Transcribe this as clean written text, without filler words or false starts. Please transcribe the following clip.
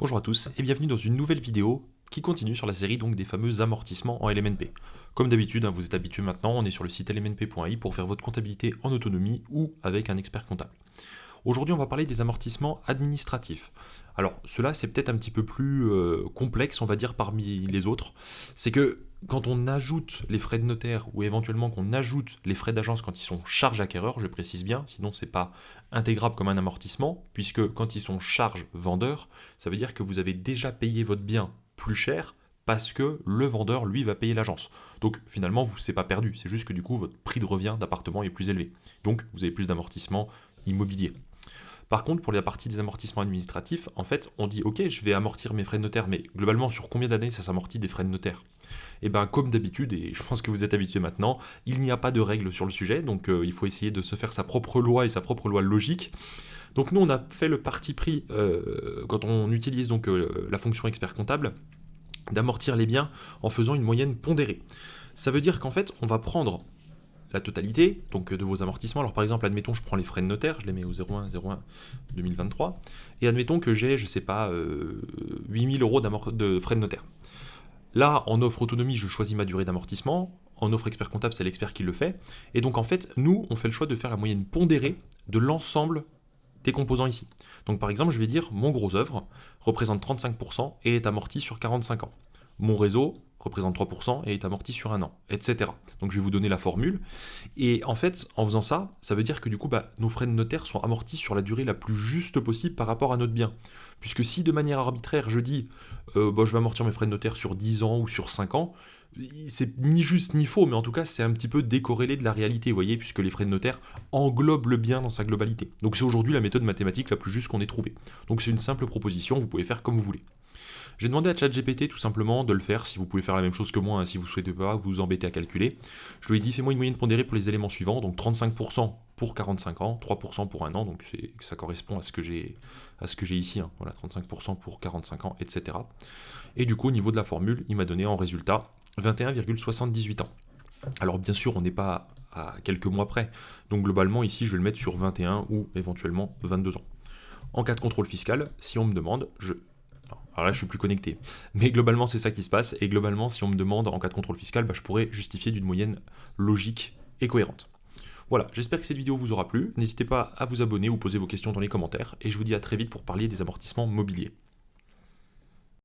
Bonjour à tous et bienvenue dans une nouvelle vidéo qui continue sur la série donc des fameux amortissements en LMNP. Comme d'habitude, vous êtes habitués maintenant, on est sur le site lmnp.i pour faire votre comptabilité en autonomie ou avec un expert comptable. Aujourd'hui, on va parler des amortissements administratifs. Alors, cela, c'est peut-être un petit peu plus complexe, on va dire, parmi les autres. C'est que quand on ajoute les frais de notaire ou éventuellement qu'on ajoute les frais d'agence quand ils sont charges acquéreurs, je précise bien, sinon c'est pas intégrable comme un amortissement, puisque quand ils sont charges vendeurs, ça veut dire que vous avez déjà payé votre bien plus cher parce que le vendeur, lui, va payer l'agence. Donc finalement, c'est pas perdu, c'est juste que du coup, votre prix de revient d'appartement est plus élevé. Donc vous avez plus d'amortissement immobilier. Par contre, pour la partie des amortissements administratifs, en fait, on dit ok, je vais amortir mes frais de notaire, mais globalement, sur combien d'années ça s'amortit des frais de notaire? Et bien, comme d'habitude, et je pense que vous êtes habitué maintenant, il n'y a pas de règle sur le sujet, donc il faut essayer de se faire sa propre loi et sa propre loi logique. Donc nous, on a fait le parti pris, quand on utilise donc la fonction expert comptable, d'amortir les biens en faisant une moyenne pondérée. Ça veut dire qu'en fait, on va prendre la totalité donc de vos amortissements. Alors par exemple, admettons je prends les frais de notaire, je les mets au 01/01/2023, et admettons que j'ai, je sais pas, 8000 euros de frais de notaire. Là, en offre autonomie, je choisis ma durée d'amortissement. En offre expert comptable, c'est l'expert qui le fait. Et donc en fait, nous, on fait le choix de faire la moyenne pondérée de l'ensemble des composants ici. Donc par exemple, je vais dire mon gros œuvre représente 35% et est amorti sur 45 ans. Mon réseau représente 3% et est amorti sur un an, etc. Donc je vais vous donner la formule. Et en fait, en faisant ça, ça veut dire que du coup, nos frais de notaire sont amortis sur la durée la plus juste possible par rapport à notre bien. Puisque si de manière arbitraire, je dis, je vais amortir mes frais de notaire sur 10 ans ou sur 5 ans, c'est ni juste ni faux, mais en tout cas, c'est un petit peu décorrélé de la réalité, vous voyez, puisque les frais de notaire englobent le bien dans sa globalité. Donc c'est aujourd'hui la méthode mathématique la plus juste qu'on ait trouvée. Donc c'est une simple proposition, vous pouvez faire comme vous voulez. J'ai demandé à ChatGPT tout simplement de le faire, si vous pouvez faire la même chose que moi, si vous ne souhaitez pas vous embêter à calculer. Je lui ai dit, fais-moi une moyenne pondérée pour les éléments suivants, donc 35% pour 45 ans, 3% pour un an, donc ça correspond à ce que j'ai ici, voilà, 35% pour 45 ans, etc. Et du coup, au niveau de la formule, il m'a donné en résultat 21,78 ans. Alors bien sûr, on n'est pas à quelques mois près, donc globalement ici, je vais le mettre sur 21 ou éventuellement 22 ans. En cas de contrôle fiscal, si on me demande, alors là, je suis plus connecté. Mais globalement, c'est ça qui se passe. Et globalement, si on me demande en cas de contrôle fiscal, je pourrais justifier d'une moyenne logique et cohérente. Voilà, j'espère que cette vidéo vous aura plu. N'hésitez pas à vous abonner ou poser vos questions dans les commentaires. Et je vous dis à très vite pour parler des amortissements mobiliers.